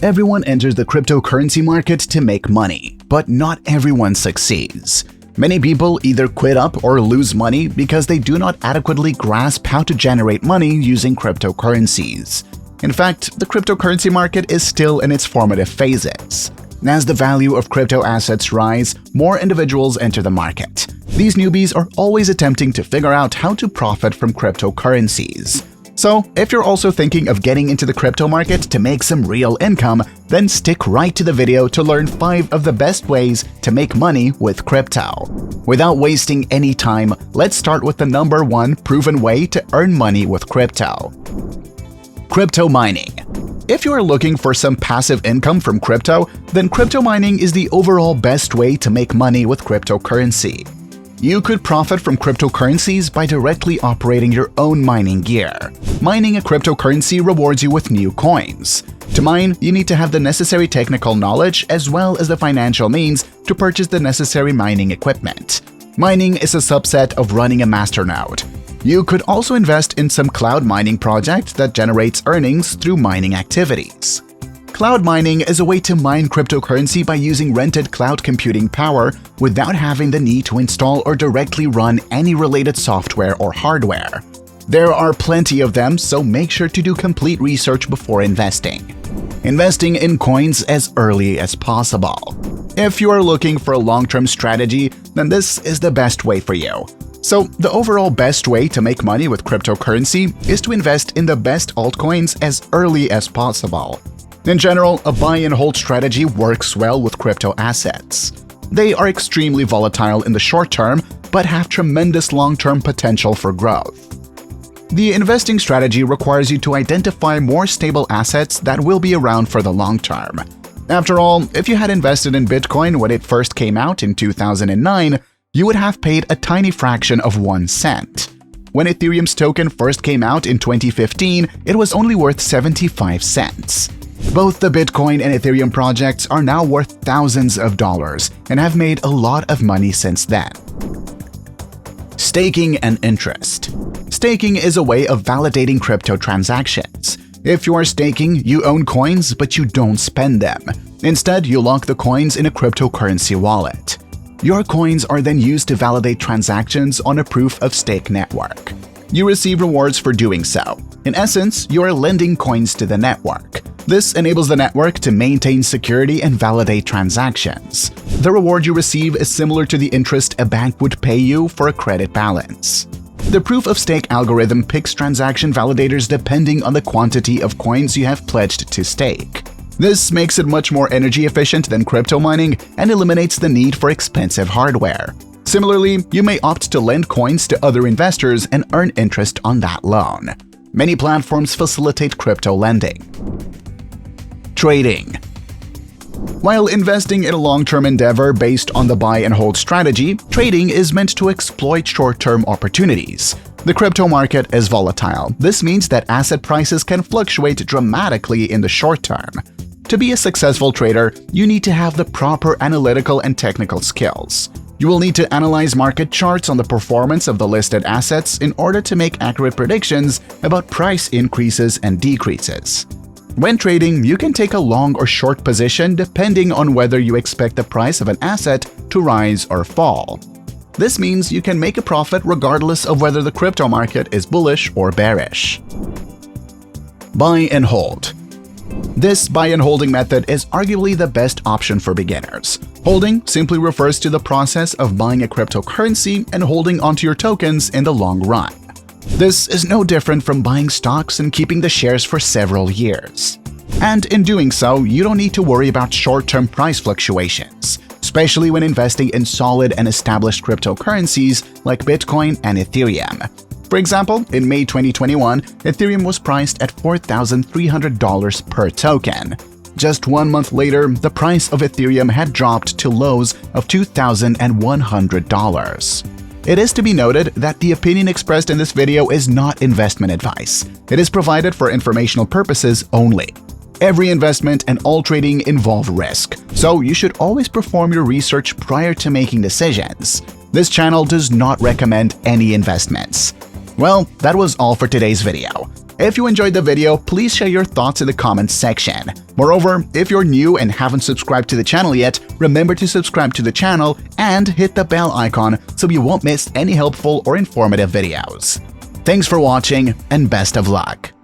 Everyone enters the cryptocurrency market to make money, but not everyone succeeds. Many people either quit up or lose money because they do not adequately grasp how to generate money using cryptocurrencies. In fact, the cryptocurrency market is still in its formative phases. As the value of crypto assets rise, more individuals enter the market. These newbies are always attempting to figure out how to profit from cryptocurrencies. So, if you're also thinking of getting into the crypto market to make some real income, then stick right to the video to learn 5 of the best ways to make money with crypto. Without wasting any time, let's start with the number 1 proven way to earn money with crypto. Crypto mining. If you are looking for some passive income from crypto, then crypto mining is the overall best way to make money with cryptocurrency. You could profit from cryptocurrencies by directly operating your own mining gear. Mining a cryptocurrency rewards you with new coins. To mine, you need to have the necessary technical knowledge as well as the financial means to purchase the necessary mining equipment. Mining is a subset of running a masternode. You could also invest in some cloud mining project that generates earnings through mining activities. Cloud mining is a way to mine cryptocurrency by using rented cloud computing power without having the need to install or directly run any related software or hardware. There are plenty of them, so make sure to do complete research before investing. Investing in coins as early as possible. If you are looking for a long-term strategy, then this is the best way for you. So, the overall best way to make money with cryptocurrency is to invest in the best altcoins as early as possible. In general, a buy-and-hold strategy works well with crypto assets. They are extremely volatile in the short term, but have tremendous long-term potential for growth. The investing strategy requires you to identify more stable assets that will be around for the long term. After all, if you had invested in Bitcoin when it first came out in 2009, you would have paid a tiny fraction of 1 cent. When Ethereum's token first came out in 2015, it was only worth 75 cents. Both the Bitcoin and Ethereum projects are now worth thousands of dollars and have made a lot of money since then. Staking and interest. Staking is a way of validating crypto transactions. If you are staking, you own coins, but you don't spend them. Instead, you lock the coins in a cryptocurrency wallet. Your coins are then used to validate transactions on a proof-of-stake network. You receive rewards for doing so. In essence, you are lending coins to the network. This enables the network to maintain security and validate transactions. The reward you receive is similar to the interest a bank would pay you for a credit balance. The proof-of-stake algorithm picks transaction validators depending on the quantity of coins you have pledged to stake. This makes it much more energy efficient than crypto mining and eliminates the need for expensive hardware. Similarly, you may opt to lend coins to other investors and earn interest on that loan. Many platforms facilitate crypto lending. Trading. While investing in a long-term endeavor based on the buy-and-hold strategy, trading is meant to exploit short-term opportunities. The crypto market is volatile. This means that asset prices can fluctuate dramatically in the short term. To be a successful trader, you need to have the proper analytical and technical skills. You will need to analyze market charts on the performance of the listed assets in order to make accurate predictions about price increases and decreases. When trading, you can take a long or short position depending on whether you expect the price of an asset to rise or fall. This means you can make a profit regardless of whether the crypto market is bullish or bearish. Buy and hold. This buy and holding method is arguably the best option for beginners. Holding simply refers to the process of buying a cryptocurrency and holding onto your tokens in the long run. This is no different from buying stocks and keeping the shares for several years. And in doing so, you don't need to worry about short-term price fluctuations, especially when investing in solid and established cryptocurrencies like Bitcoin and Ethereum. For example, in May 2021, Ethereum was priced at $4,300 per token. Just 1 month later, the price of Ethereum had dropped to lows of $2,100. It is to be noted that the opinion expressed in this video is not investment advice. It is provided for informational purposes only. Every investment and all trading involve risk, so you should always perform your research prior to making decisions. This channel does not recommend any investments. Well, that was all for today's video. If you enjoyed the video, please share your thoughts in the comments section. Moreover, if you're new and haven't subscribed to the channel yet, remember to subscribe to the channel and hit the bell icon so you won't miss any helpful or informative videos. Thanks for watching and best of luck!